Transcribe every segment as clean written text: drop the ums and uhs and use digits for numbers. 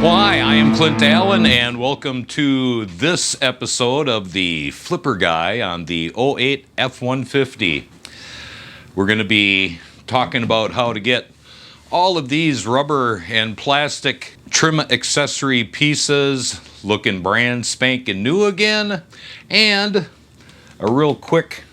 Well, hi, I am Clint Allen, and welcome to this episode of the Flipper Guy on the 08 F150. We're going to be talking about how to get all of these rubber and plastic trim accessory pieces looking brand spanking new again, and a real quick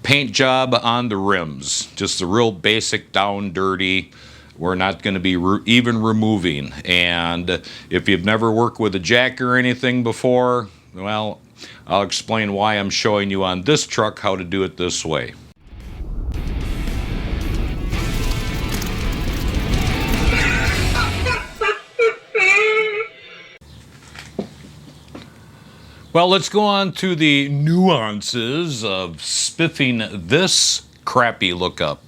paint job on the rims. Just a real basic down dirty. We're not going to be even removing. And if you've never worked with a jack or anything before, well, I'll explain why I'm showing you on this truck how to do it this way. Well, let's go on to the nuances of spiffing this crappy look up.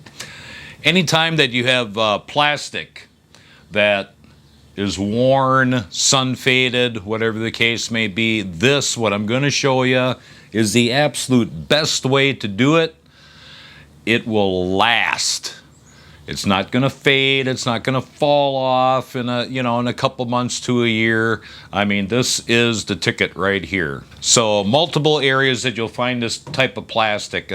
Anytime that you have plastic that is worn, sun faded, whatever the case may be, this, what I'm going to show you, is the absolute best way to do it. It will last. It's not going to fade. It's not going to fall off in a couple months to a year. I mean, this is the ticket right here. So multiple areas that you'll find this type of plastic.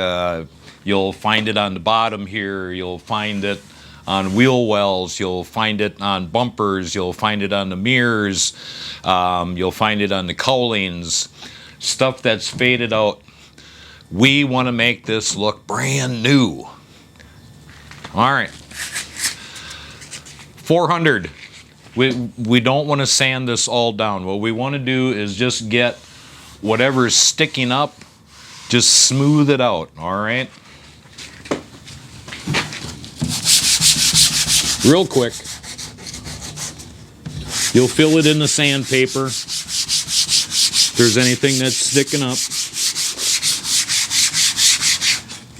You'll find it on the bottom here. You'll find it on wheel wells. You'll find it on bumpers. You'll find it on the mirrors. You'll find it on the cowlings. Stuff that's faded out. We want to make this look brand new. All right. 400. We don't want to sand this all down. What we want to do is just get whatever's sticking up, just smooth it out. All right. Real quick, you'll fill it in the sandpaper if there's anything that's sticking up.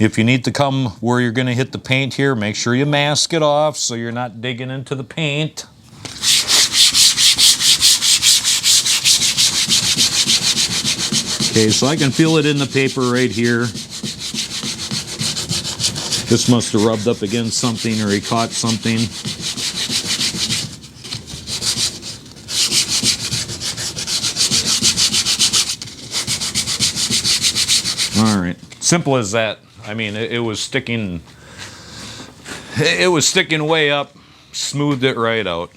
If you need to come where you're going to hit the paint here, make sure you mask it off so you're not digging into the paint. Okay, so I can feel it in the paper right here. This must have rubbed up against something or he caught something. All right, simple as that. I mean, it was sticking way up, smoothed it right out.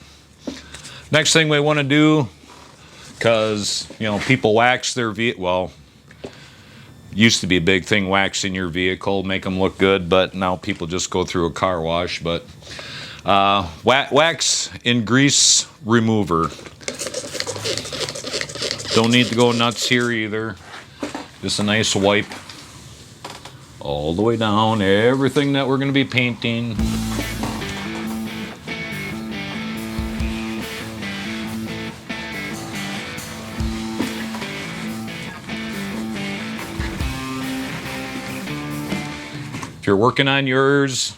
Next thing we want to do, because, people wax their vehicle, well, used to be a big thing, waxing your vehicle, make them look good, but now people just go through a car wash. But wax and grease remover. Don't need to go nuts here either. Just a nice wipe all the way down, everything that we're going to be painting. If you're working on yours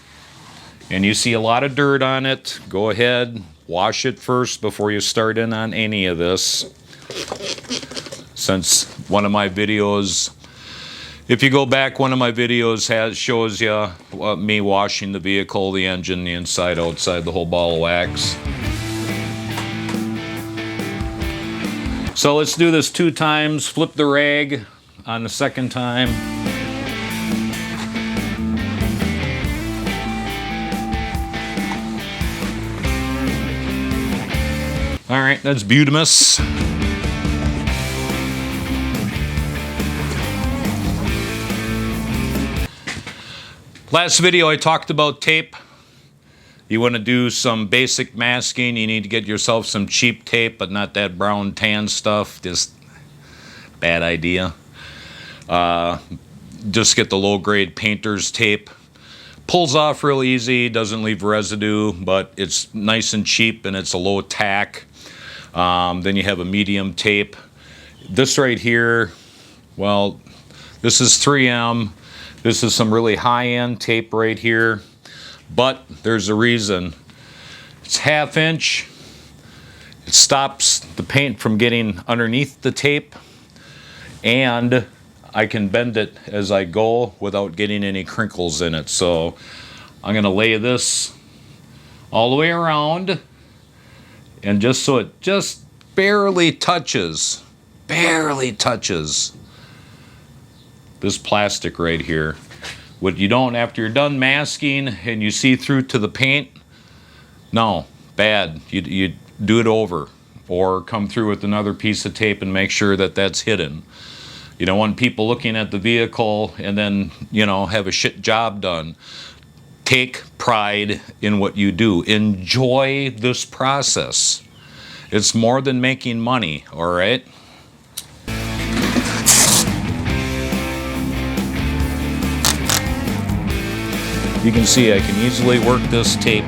and you see a lot of dirt on it, go ahead, wash it first before you start in on any of this. Since one of my videos, if you go back, one of my videos shows you me washing the vehicle, the engine, the inside, outside, the whole ball of wax. So let's do this 2 times, flip the rag on the second time. All right, that's butamus. Last video I talked about tape. You want to do some basic masking. You need to get yourself some cheap tape, but not that brown tan stuff. Just bad idea. Just get the low grade painter's tape. Pulls off real easy, doesn't leave residue, but it's nice and cheap and it's a low tack. Then you have a medium tape. This right here, well, this is 3M. This is some really high-end tape right here, but there's a reason. It's 1/2 inch. It stops the paint from getting underneath the tape, and I can bend it as I go without getting any crinkles in it. So I'm going to lay this all the way around, And just so it just barely touches this plastic right here. What you don't, after you're done masking and you see through to the paint, no, bad. You do it over, or come through with another piece of tape and make sure that that's hidden. You don't want people looking at the vehicle and then, you know, have a shit job done. Take pride in what you do. Enjoy this process. It's more than making money, all right? You can see I can easily work this tape.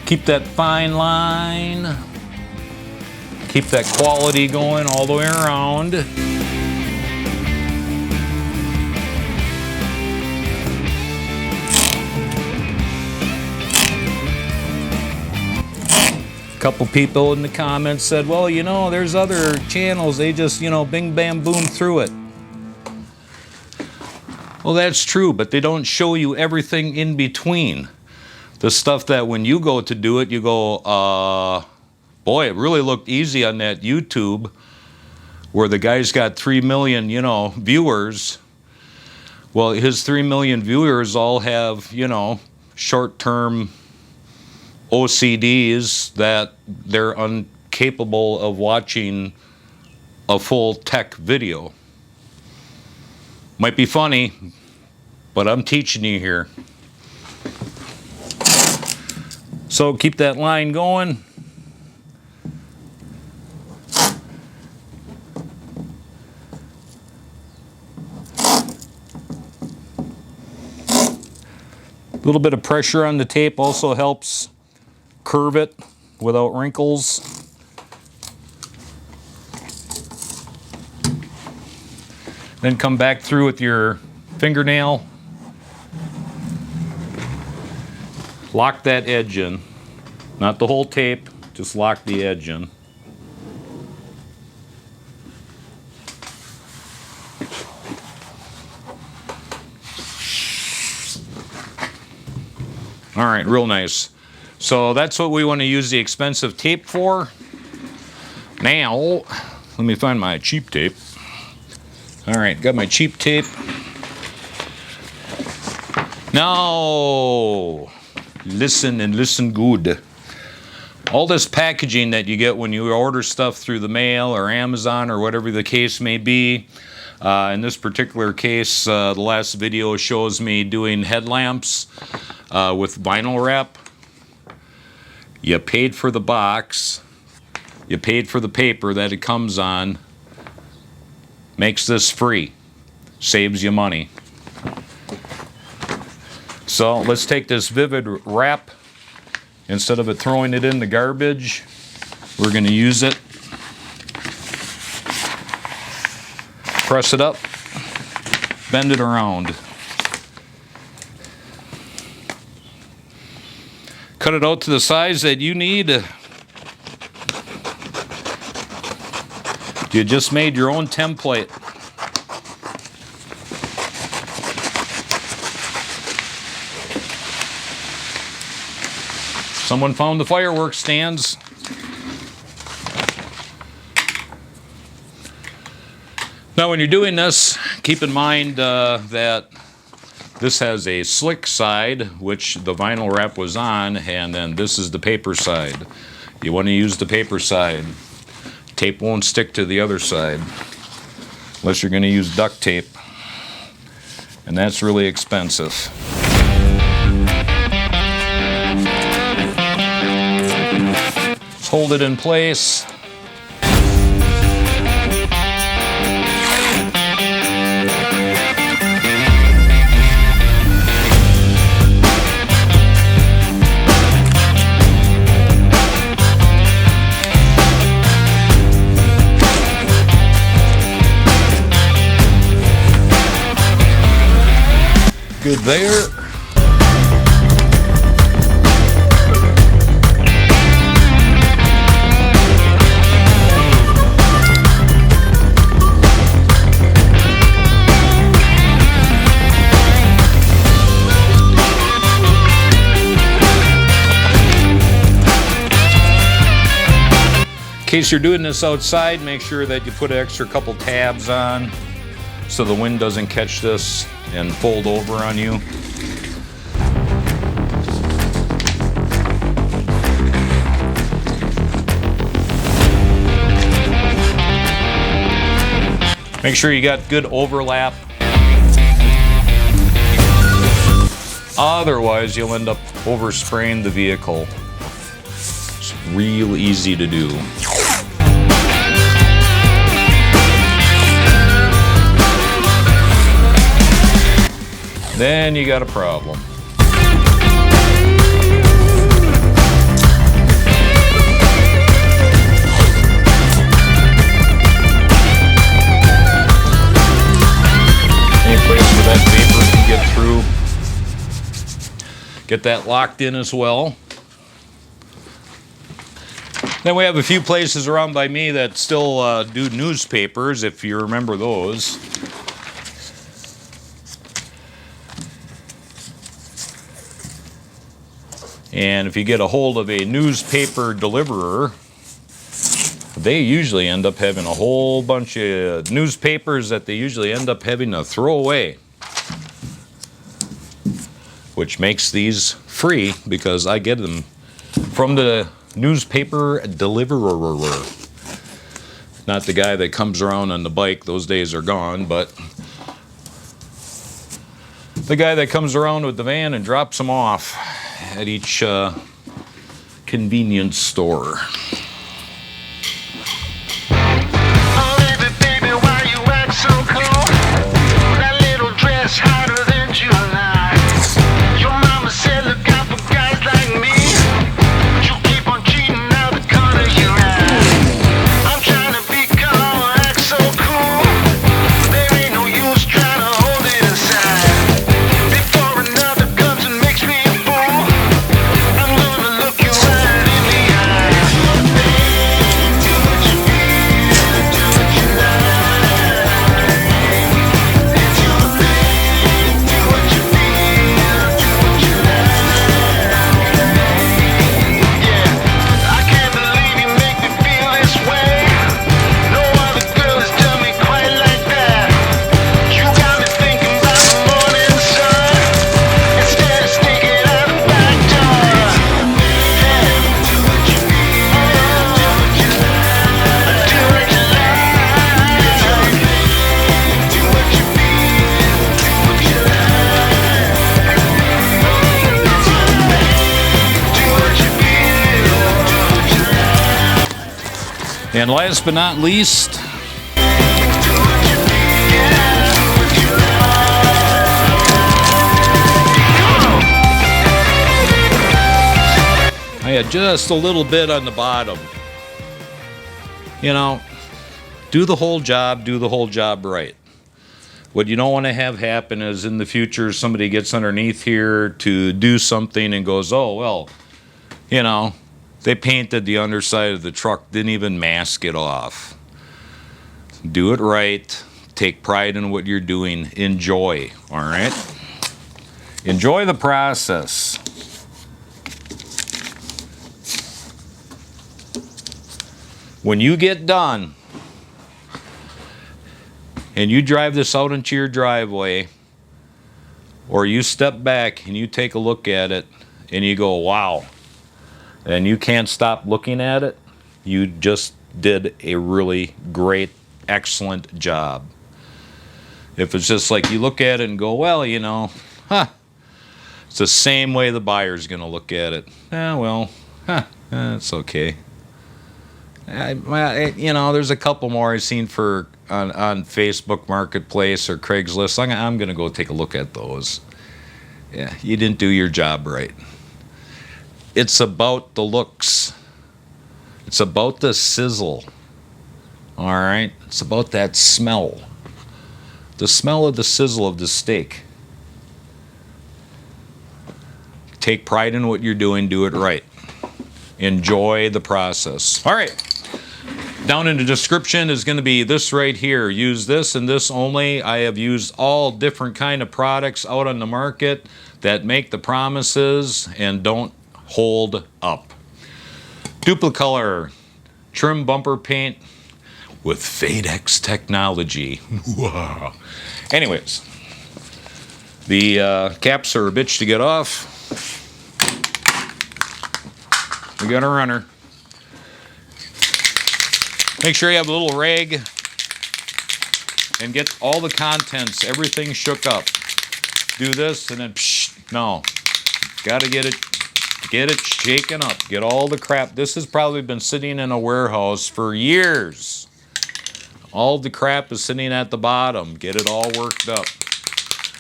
Keep that fine line. Keep that quality going all the way around. A couple people in the comments said, well, you know, there's other channels, they just, you know, bing, bam, boom through it. Well, that's true, but they don't show you everything in between. The stuff that when you go to do it, you go, boy, it really looked easy on that YouTube where the guy's got 3 million, you know, viewers. Well, his 3 million viewers all have, you know, short-term OCDs that they're incapable of watching a full tech video. Might be funny, but I'm teaching you here. So keep that line going. A little bit of pressure on the tape also helps curve it without wrinkles. Then come back through with your fingernail. Lock that edge in. Not the whole tape, just lock the edge in. All right, real nice. So that's what we want to use the expensive tape for. Now, let me find my cheap tape. All right, got my cheap tape. Now, listen and listen good. All this packaging that you get when you order stuff through the mail or Amazon or whatever the case may be. In this particular case, the last video shows me doing headlamps with vinyl wrap. You paid for the box. You paid for the paper that it comes on. Makes this free. Saves you money. So let's take this Vivid wrap. Instead of it throwing it in the garbage, we're going to use it. Press it up. Bend it around. Cut it out to the size that you need. You just made your own template. Someone found the fireworks stands. Now when you're doing this, keep in mind that this has a slick side, which the vinyl wrap was on, and then this is the paper side. You want to use the paper side. Tape won't stick to the other side unless you're going to use duct tape, and that's really expensive. Let's hold it in place. Good there. In case you're doing this outside, make sure that you put an extra couple tabs on so the wind doesn't catch this and fold over on you. Make sure you got good overlap. Otherwise, you'll end up overspraying the vehicle. It's real easy to do. Then you got a problem. Any place where that vapor can get through. Get that locked in as well. Then we have a few places around by me that still do newspapers, if you remember those. And if you get a hold of a newspaper deliverer, they usually end up having a whole bunch of newspapers that they usually end up having to throw away. Which makes these free because I get them from the newspaper deliverer. Not the guy that comes around on the bike, those days are gone, but the guy that comes around with the van and drops them off at each convenience store. And last but not least, I had just a little bit on the bottom. You know, do the whole job right. What you don't want to have happen is in the future somebody gets underneath here to do something and goes, oh, well, you know, they painted the underside of the truck, didn't even mask it off. Do it right. Take pride in what you're doing. Enjoy, all right? Enjoy the process. When you get done and you drive this out into your driveway, or you step back and you take a look at it and you go, wow, and you can't stop looking at it, you just did a really great, excellent job. If it's just like you look at it and go, well, you know, it's the same way the buyer's going to look at it. Well, it's okay. You know, there's a couple more I've seen on Facebook Marketplace or Craigslist. I'm going to go take a look at those. Yeah, you didn't do your job right. It's about the looks. It's about the sizzle. All right? It's about that smell. The smell of the sizzle of the steak. Take pride in what you're doing. Do it right. Enjoy the process. All right. Down in the description is going to be this right here. Use this and this only. I have used all different kind of products out on the market that make the promises and don't hold up. Duplicolor trim bumper paint with Fadex technology. Anyways, the caps are a bitch to get off. We got a runner. Make sure you have a little rag and get all the contents, everything shook up. Do this and then no. Gotta get it shaken up. Get all the crap. This has probably been sitting in a warehouse for years. All the crap is sitting at the bottom. Get it all worked up.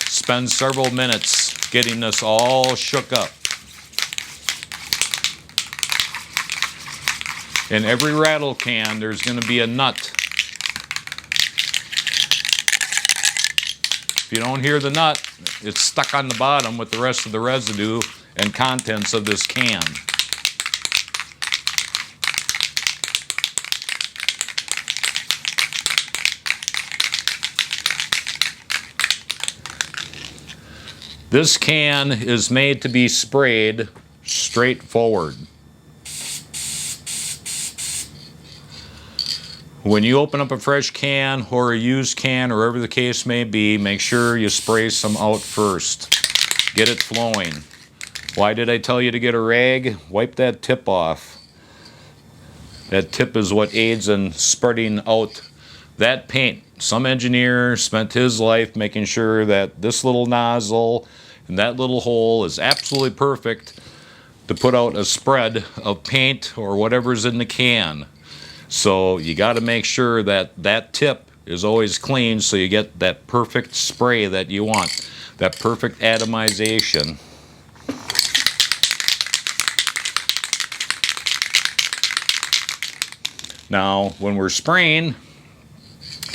Spend several minutes getting this all shook up. In every rattle can, there's going to be a nut. If you don't hear the nut, it's stuck on the bottom with the rest of the residue and contents of this can. This can is made to be sprayed straight forward. When you open up a fresh can or a used can or whatever the case may be, make sure you spray some out first. Get it flowing. Why did I tell you to get a rag? Wipe that tip off. That tip is what aids in spreading out that paint. Some engineer spent his life making sure that this little nozzle and that little hole is absolutely perfect to put out a spread of paint or whatever's in the can. So you got to make sure that that tip is always clean so you get that perfect spray that you want, that perfect atomization. Now, when we're spraying,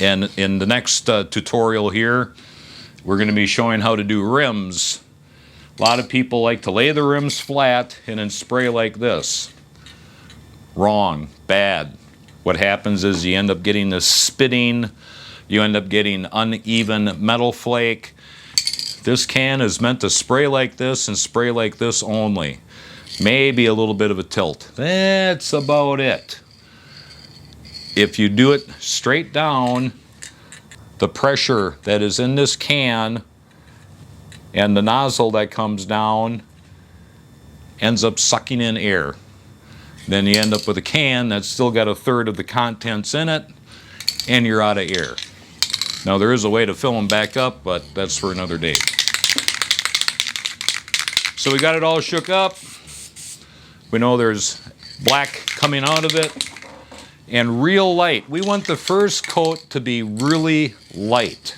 and in the next tutorial here, we're going to be showing how to do rims. A lot of people like to lay the rims flat and then spray like this. Wrong, bad. What happens is you end up getting this spitting, you end up getting uneven metal flake. This can is meant to spray like this and spray like this only. Maybe a little bit of a tilt. That's about it. If you do it straight down, the pressure that is in this can and the nozzle that comes down ends up sucking in air. Then you end up with a can that's still got a third of the contents in it, and you're out of air. Now there is a way to fill them back up, but that's for another day. So we got it all shook up. We know there's black coming out of it, and real light. We want the first coat to be really light.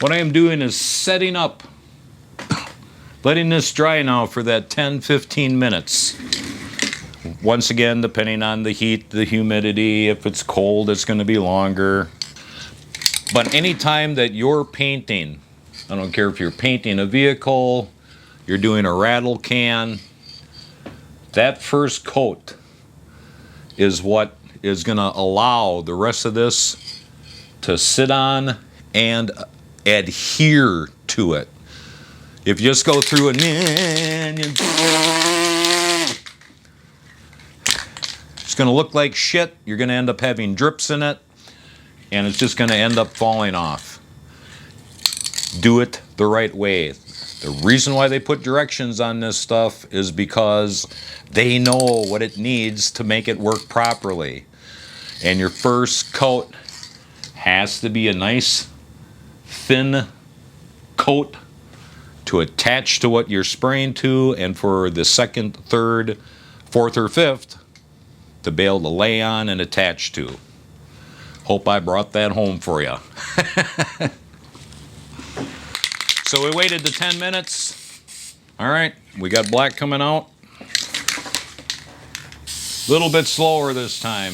What I am doing is setting up, letting this dry now for that 10-15 minutes. Once again, depending on the heat, the humidity, if it's cold, it's going to be longer. But anytime that you're painting, I don't care if you're painting a vehicle, you're doing a rattle can, that first coat is what is going to allow the rest of this to sit on and adhere to it. If you just go through and it's going to look like shit, you're going to end up having drips in it, and it's just going to end up falling off. do it the right way. The reason why they put directions on this stuff is because they know what it needs to make it work properly. And your first coat has to be a nice thin coat to attach to what you're spraying to, and for the second, third, fourth, or fifth to be able to lay on and attach to. Hope I brought that home for you. So we waited the 10 minutes. All right, we got black coming out. A little bit slower this time.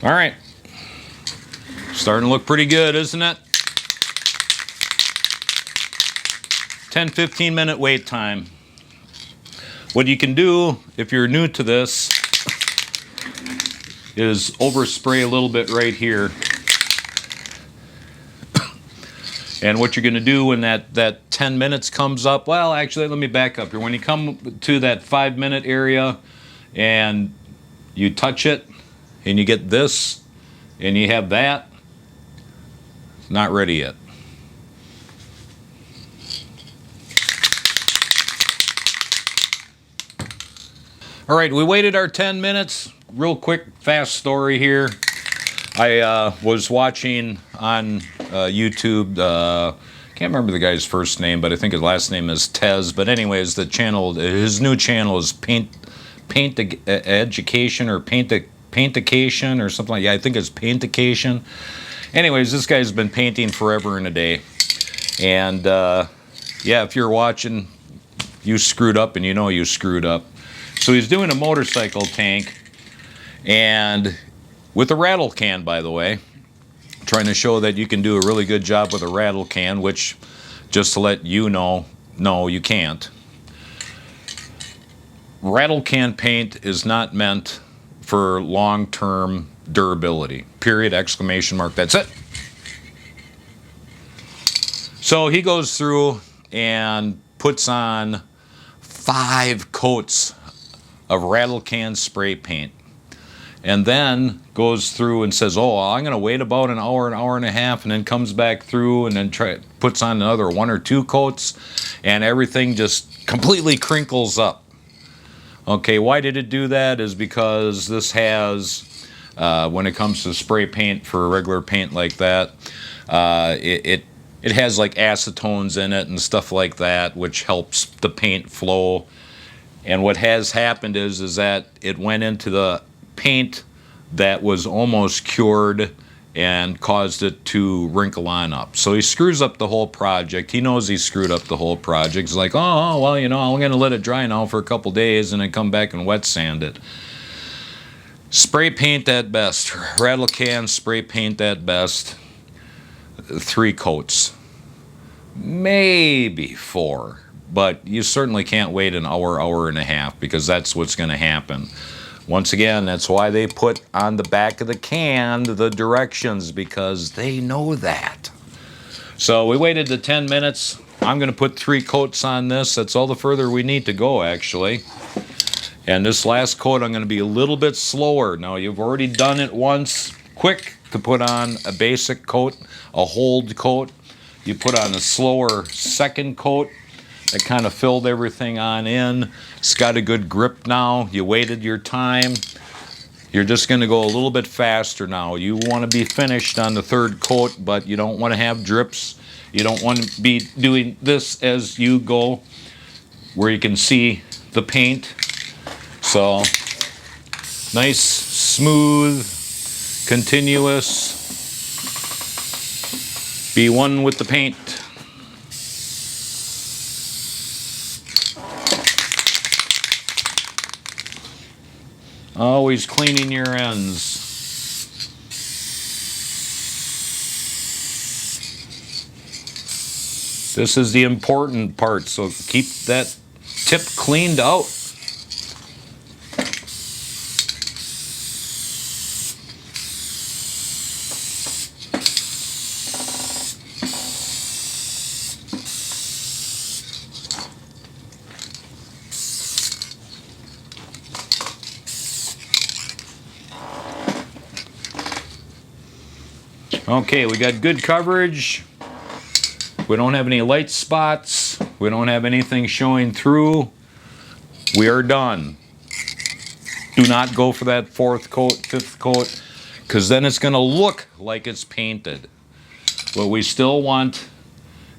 All right, starting to look pretty good, isn't it? 10-15 minute wait time. What you can do if you're new to this is overspray a little bit right here. And what you're going to do when that 10 minutes comes up, well, actually, let me back up here. When you come to that 5 minute area and you touch it, and you get this, and you have that, it's not ready yet. All right, we waited our 10 minutes. Real quick, fast story here. I was watching on YouTube, can't remember the guy's first name, but I think his last name is Tez. But anyways, the channel, his new channel is Paint Education or Paintication or something like that. I think it's Paintication. Anyways, this guy's been painting forever and a day. And yeah, if you're watching, you screwed up and you know you screwed up. So he's doing a motorcycle tank, and with a rattle can, by the way, trying to show that you can do a really good job with a rattle can, which, just to let you know, no, you can't. Rattle can paint is not meant for long-term durability. Period, exclamation mark, that's it. So he goes through and puts on 5 coats of rattle can spray paint, and then goes through and says, oh, I'm going to wait about an hour and a half, and then comes back through and then puts on another 1 or 2 coats, and everything just completely crinkles up. Okay, why did it do that? Is because this has, when it comes to spray paint for regular paint like that, it has like acetones in it and stuff like that, which helps the paint flow. And what has happened is that it went into the paint that was almost cured and caused it to wrinkle on up. So he screws up the whole project. He knows he screwed up the whole project. He's like, oh well, you know, I'm going to let it dry now for a couple days and then come back and wet sand it. Spray paint at best. Rattle can spray paint at best. 3 coats. Maybe 4. But you certainly can't wait an hour and a half, because that's what's going to happen. Once again, that's why they put on the back of the can the directions, because they know that. So we waited the 10 minutes. I'm going to put 3 coats on this. That's all the further we need to go, actually. And this last coat, I'm going to be a little bit slower. Now, you've already done it once. Quick to put on a basic coat, a hold coat. You put on a slower second coat. That kind of filled everything on in. It's got a good grip now. You waited your time. You're just going to go a little bit faster now. You want to be finished on the 3rd coat, but you don't want to have drips. You don't want to be doing this as you go, where you can see the paint. So, nice, smooth, continuous. Be one with the paint. Always cleaning your ends. This is the important part, so keep that tip cleaned out. Okay, we got good coverage. We don't have any light spots. We don't have anything showing through. We are done. Do not go for that 4th coat, 5th coat, because then it's going to look like it's painted. What we still want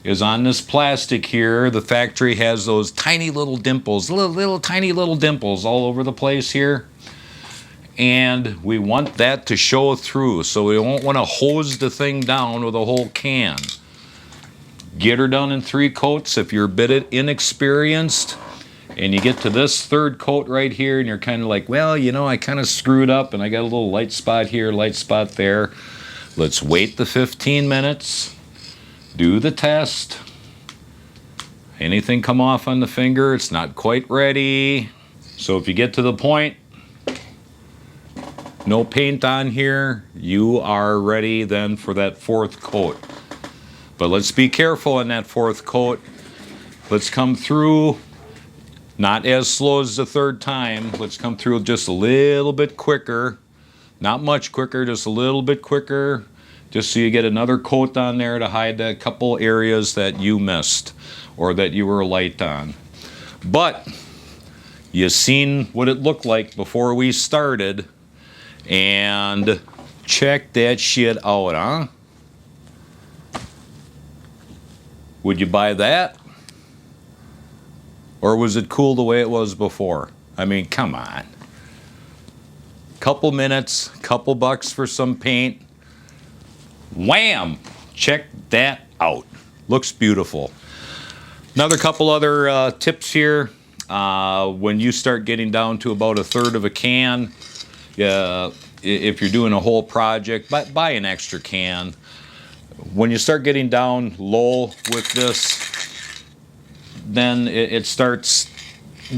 is on this plastic here, the factory has those tiny little dimples, little tiny little dimples all over the place here. And we want that to show through, so we don't want to hose the thing down with a whole can. Get her done in 3 coats if you're a bit inexperienced and you get to this 3rd coat right here and you're kind of like, well, you know, I kind of screwed up and I got a little light spot here, light spot there. Let's wait the 15 minutes, do the test. Anything come off on the finger, it's not quite ready. So if you get to the point, no paint on here, you are ready then for that 4th coat. But let's be careful in that 4th coat. Let's come through, not as slow as the 3rd time. Let's come through just a little bit quicker. Not much quicker, just a little bit quicker. Just so you get another coat on there to hide a couple areas that you missed or that you were light on. But you seen what it looked like before we started. And check that shit out, huh? Would you buy that? Or was it cool the way it was before? I mean, come on. Couple minutes, couple bucks for some paint. Wham! Check that out. Looks beautiful. Another couple other tips here. When you start getting down to about 1/3 of a can, if you're doing a whole project, buy an extra can. When you start getting down low with this, then it starts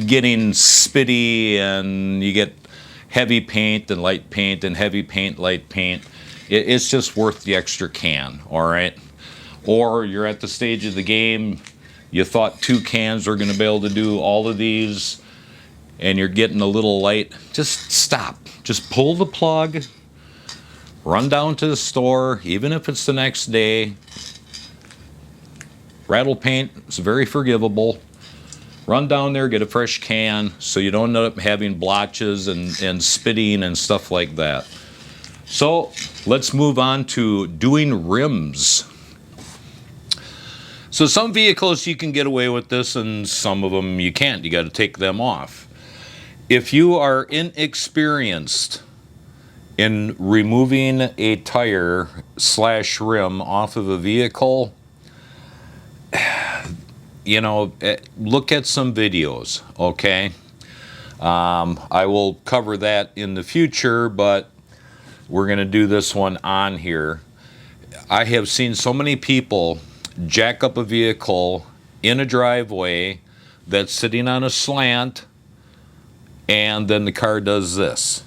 getting spitty and you get heavy paint and light paint and heavy paint, light paint. It's just worth the extra can, all right? Or you're at the stage of the game, you thought 2 cans were going to be able to do all of these, and you're getting a little light. Just stop. Just pull the plug. Run down to the store, even if it's the next day. Rattle paint is very forgivable. Run down there, get a fresh can so you don't end up having blotches and spitting and stuff like that. So let's move on to doing rims. So some vehicles you can get away with this and some of them you can't. You got to take them off. If you are inexperienced in removing a tire / rim off of a vehicle, you know, look at some videos, okay? I will cover that in the future, but we're going to do this one on here. I have seen so many people jack up a vehicle in a driveway that's sitting on a slant, and then the car does this.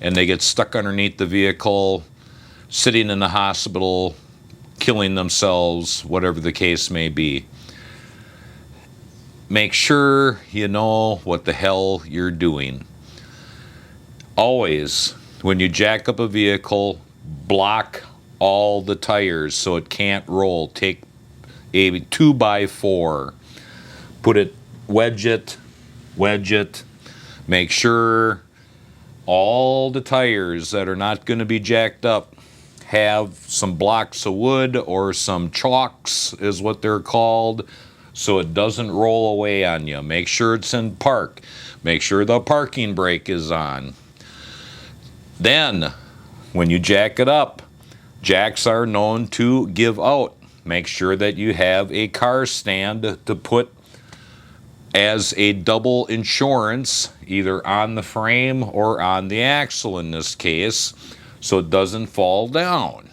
And they get stuck underneath the vehicle, sitting in the hospital, killing themselves, whatever the case may be. Make sure you know what the hell you're doing. Always, when you jack up a vehicle, block all the tires so it can't roll. Take a 2x4, put it, wedge it, make sure all the tires that are not going to be jacked up have some blocks of wood or some chalks is what they're called, so it doesn't roll away on you. Make sure it's in park. Make sure the parking brake is on. Then, when you jack it up, jacks are known to give out. Make sure that you have a car stand to put as a double insurance, either on the frame or on the axle in this case, so it doesn't fall down.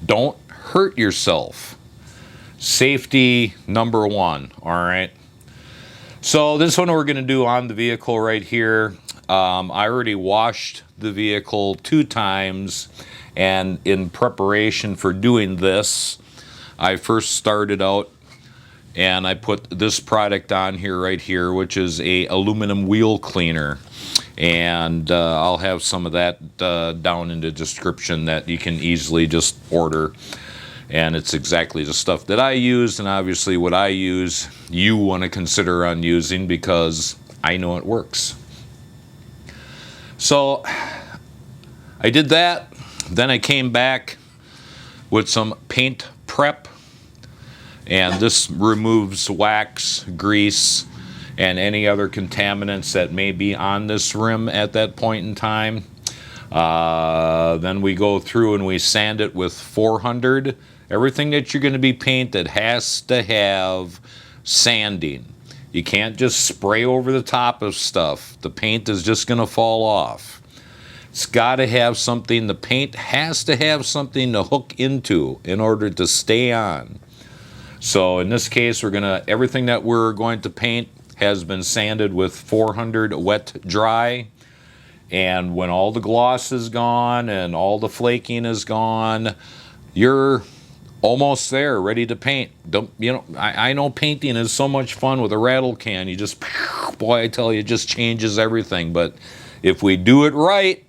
Don't hurt yourself. Safety number 1, all right? So this one we're going to do on the vehicle right here. I already washed the vehicle 2 times, and in preparation for doing this, I first started out and I put this product on here right here, which is a aluminum wheel cleaner. and I'll have some of that down in the description that you can easily just order. And it's exactly the stuff that I use, and obviously what I use you want to consider on using, because I know it works. So I did that. Then I came back with some paint prep, and this removes wax, grease, and any other contaminants that may be on this rim at that point in time. Then we go through and we sand it with 400. Everything that you're going to be painted has to have sanding. You can't just spray over the top of stuff. The paint is just going to fall off. It's got to have something. The paint has to have something to hook into in order to stay on. So in this case, everything that we're going to paint has been sanded with 400 wet dry. And when all the gloss is gone and all the flaking is gone, you're almost there, ready to paint. I know painting is so much fun with a rattle can. You just, boy, I tell you, it just changes everything. But if we do it right,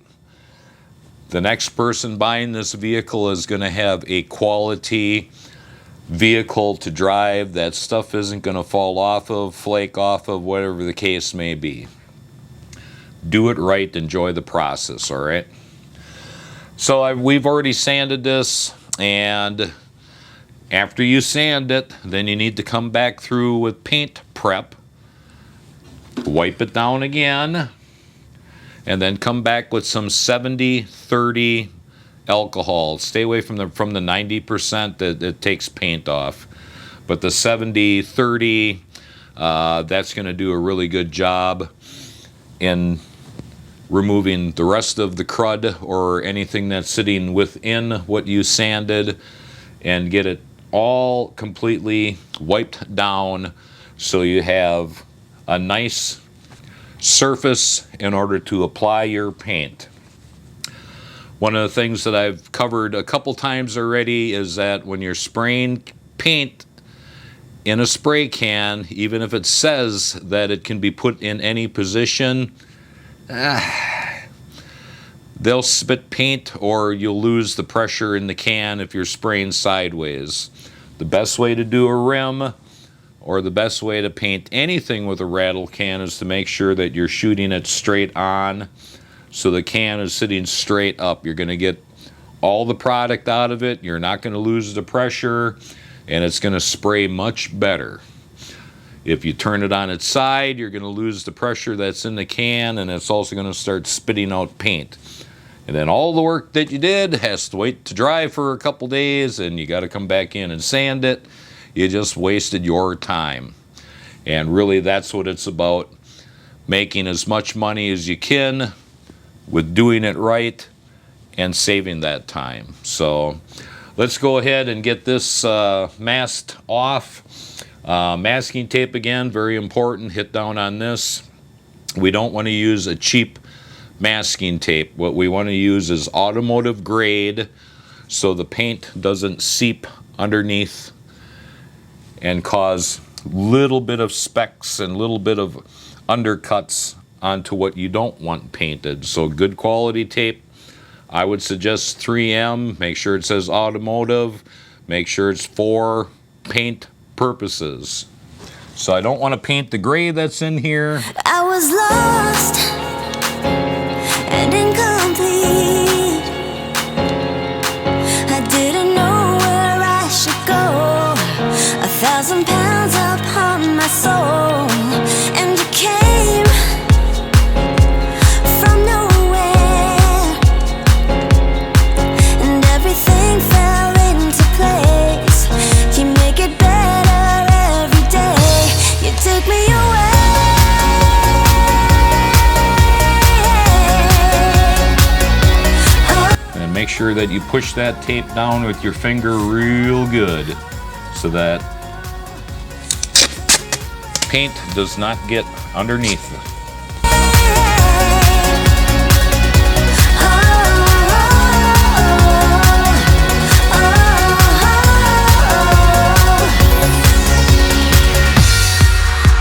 the next person buying this vehicle is going to have a quality vehicle to drive. That stuff isn't going to fall off of, flake off of, whatever the case may be. Do it right, enjoy the process, all right? So we've already sanded this, and after you sand it, then you need to come back through with paint prep, wipe it down again, and then come back with some 70-30 alcohol. Stay away from the 90% that it takes paint off. But the 70-30, that's going to do a really good job in removing the rest of the crud or anything that's sitting within what you sanded, and get it all completely wiped down so you have a nice surface in order to apply your paint. One of the things that I've covered a couple times already is that when you're spraying paint in a spray can, even if it says that it can be put in any position, they'll spit paint, or you'll lose the pressure in the can if you're spraying sideways. The best way to do a rim, or the best way to paint anything with a rattle can, is to make sure that you're shooting it straight on, so the can is sitting straight up. You're going to get all the product out of it. You're not going to lose the pressure, and it's going to spray much better. If you turn it on its side, you're going to lose the pressure that's in the can, and it's also going to start spitting out paint. And then all the work that you did has to wait to dry for a couple days, and you got to come back in and sand it. You just wasted your time. And really, that's what it's about, making as much money as you can with doing it right and saving that time. So let's go ahead and get this masked off. Masking tape, again, very important. Hit down on this. We don't want to use a cheap masking tape. What we want to use is automotive grade, so the paint doesn't seep underneath and cause little bit of specks and little bit of undercuts onto what you don't want painted. So good quality tape. I would suggest 3M. Make sure it says automotive. Make sure it's for paint purposes. So I don't want to paint the gray that's in here. I was lost and incomplete. I didn't know where I should go. 1,000 pounds upon my soul, and you came from nowhere, and everything fell into place. You make it better every day. You take me away. Make sure that you push that tape down with your finger real good so that paint does not get underneath it.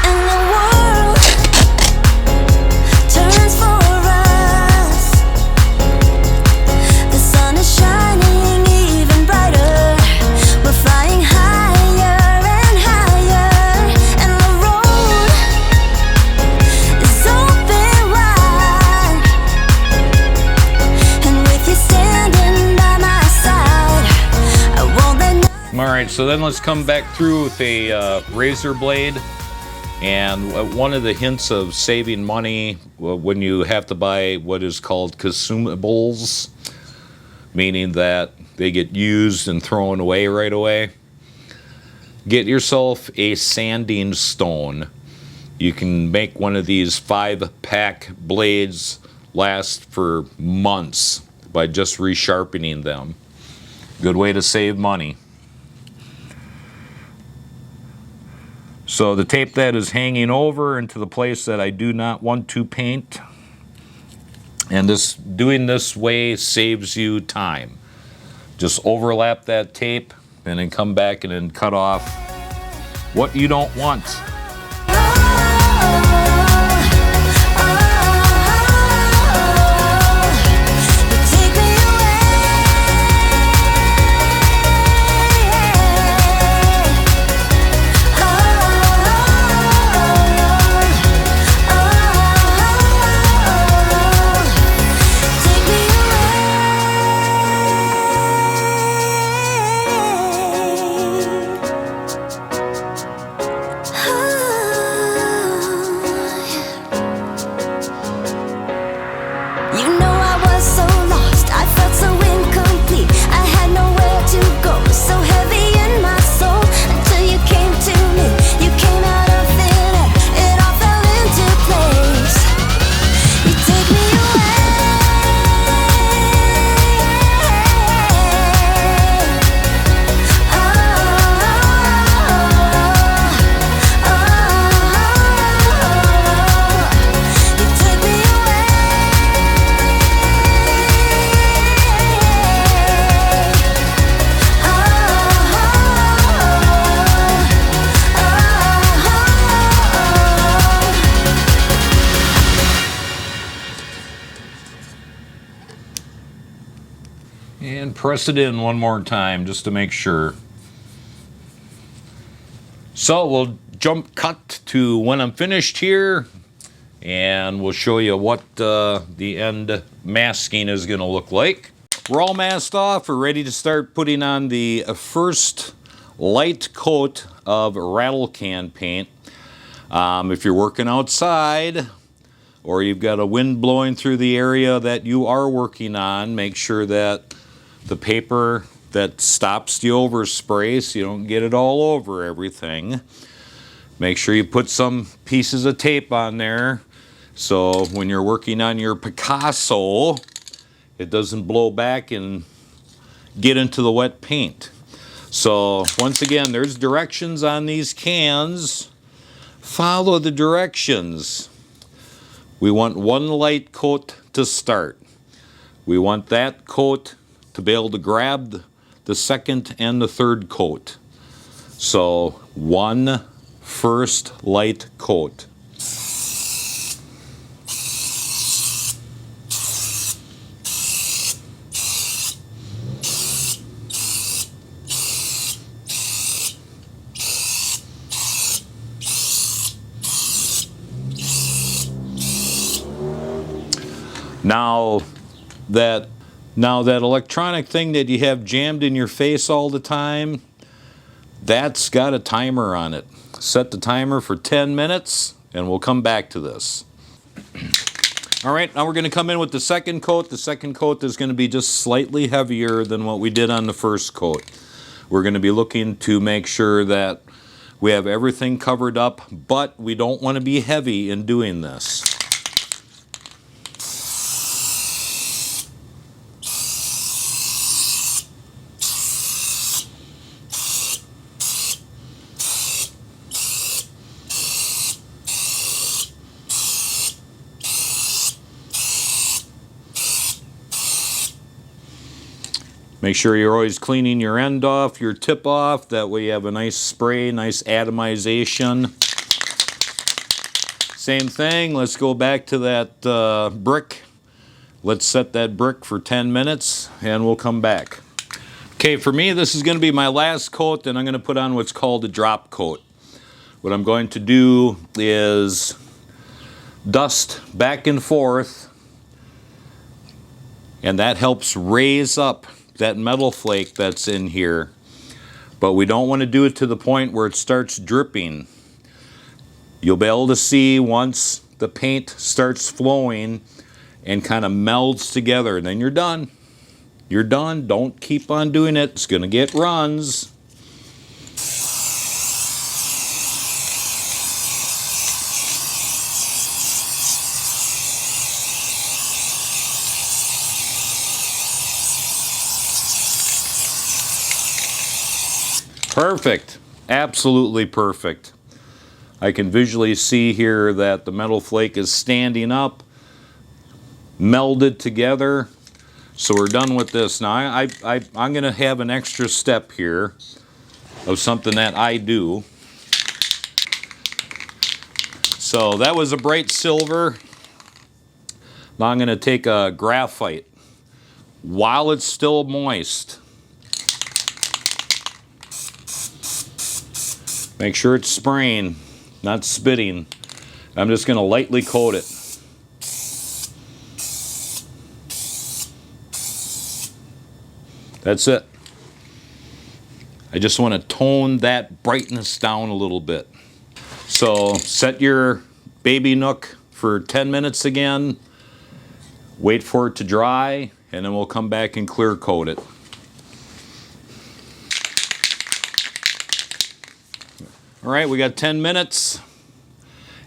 And the world turns for Alright, so then let's come back through with a razor blade. And one of the hints of saving money when you have to buy what is called consumables, meaning that they get used and thrown away right away, get yourself a sanding stone. You can make one of these 5-pack blades last for months by just resharpening them. Good way to save money. So the tape that is hanging over into the place that I do not want to paint, and doing this way saves you time. Just overlap that tape and then come back and then cut off what you don't want. And press it in one more time just to make sure. So we'll jump cut to when I'm finished here, and we'll show you what the end masking is going to look like. We're all masked off. We're ready to start putting on the first light coat of rattle can paint. If you're working outside or you've got a wind blowing through the area that you are working on, make sure that the paper that stops the overspray so you don't get it all over everything. Make sure you put some pieces of tape on there so when you're working on your Picasso, it doesn't blow back and get into the wet paint. So once again, there's directions on these cans. Follow the directions. We want one light coat to start. We want that coat to be able to grab the second and the third coat. So one first light coat. Now that electronic thing that you have jammed in your face all the time, that's got a timer on it. Set the timer for 10 minutes and we'll come back to this. All right, now we're going to come in with the second coat. The second coat is going to be just slightly heavier than what we did on the first coat. We're going to be looking to make sure that we have everything covered up, but we don't want to be heavy in doing this. Make sure you're always cleaning your end off, your tip off. That way you have a nice spray, nice atomization. Same thing, let's go back to that brick. Let's set that brick for 10 minutes and we'll come back. Okay, for me this is going to be my last coat, and I'm going to put on what's called a drop coat. What I'm going to do is dust back and forth, and that helps raise up that metal flake that's in here But we don't want to do it to the point where it starts dripping. You'll be able to see once the paint starts flowing and kind of melds together, and then you're done. You're done. Don't keep on doing it. It's going to get runs. Perfect. Absolutely perfect. I can visually see here that the metal flake is standing up, melded together. So we're done with this. Now I'm going to have an extra step here of something that I do. So that was a bright silver. Now I'm going to take a graphite while it's still moist. Make sure it's spraying, not spitting. I'm just going to lightly coat it. That's it. I just want to tone that brightness down a little bit. So set your baby nook for 10 minutes again. Wait for it to dry, and then we'll come back and clear coat it. All right, we got 10 minutes.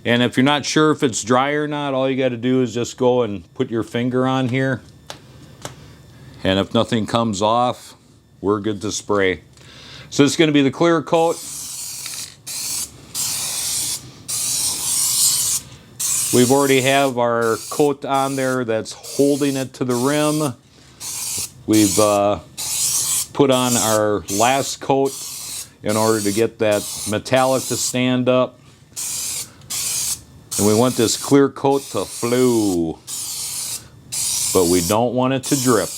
And if you're not sure if it's dry or not, all you got to do is just go and put your finger on here. And if nothing comes off, we're good to spray. So this is going to be the clear coat. We've already have our coat on there that's holding it to the rim. We've put on our last coat in order to get that metallic to stand up. And we want this clear coat to flow, but we don't want it to drip.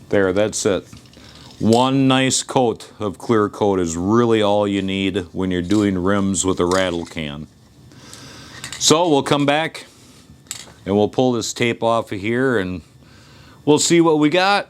There, that's it. One nice coat of clear coat is really all you need when you're doing rims with a rattle can. So we'll come back and we'll pull this tape off of here and we'll see what we got.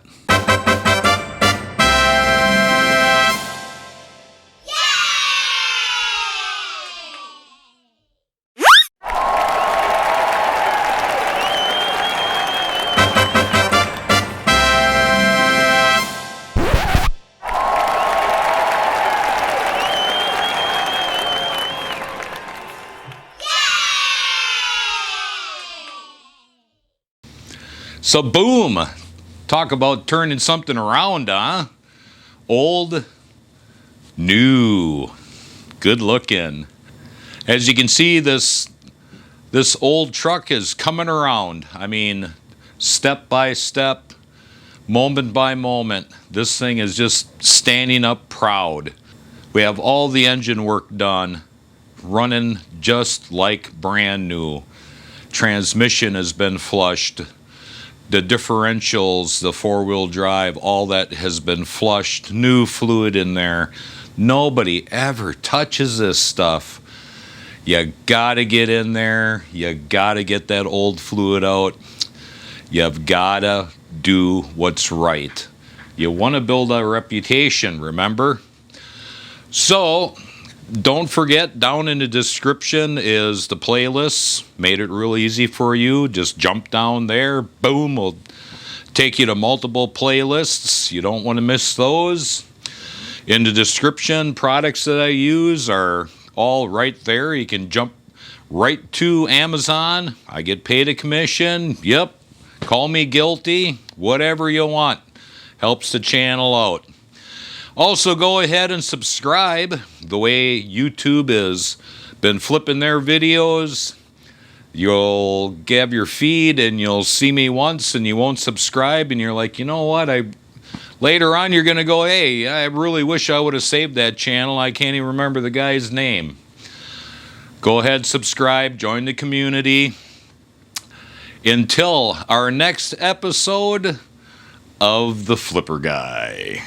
So boom, talk about turning something around, huh? Old, new, good looking. As you can see, this old truck is coming around. I mean, step by step, moment by moment, this thing is just standing up proud. We have all the engine work done, running just like brand new. Transmission has been flushed. The differentials, the four-wheel drive, all that has been flushed, new fluid in there. Nobody ever touches this stuff. You gotta get in there. You gotta get that old fluid out. You've gotta do what's right. You want to build a reputation, remember? So, don't forget, down in the description is the playlist. Made it real easy for you. Just jump down there. Boom. We'll take you to multiple playlists. You don't want to miss those. In the description, products that I use are all right there. You can jump right to Amazon. I get paid a commission. Yep. Call me guilty. Whatever you want. Helps the channel out. Also, go ahead and subscribe. The way YouTube has been flipping their videos, you'll have your feed and you'll see me once and you won't subscribe and you're like, you know what, later on you're going to go, hey, I really wish I would have saved that channel. I can't even remember the guy's name. Go ahead, subscribe, join the community. Until our next episode of The Flipper Guy.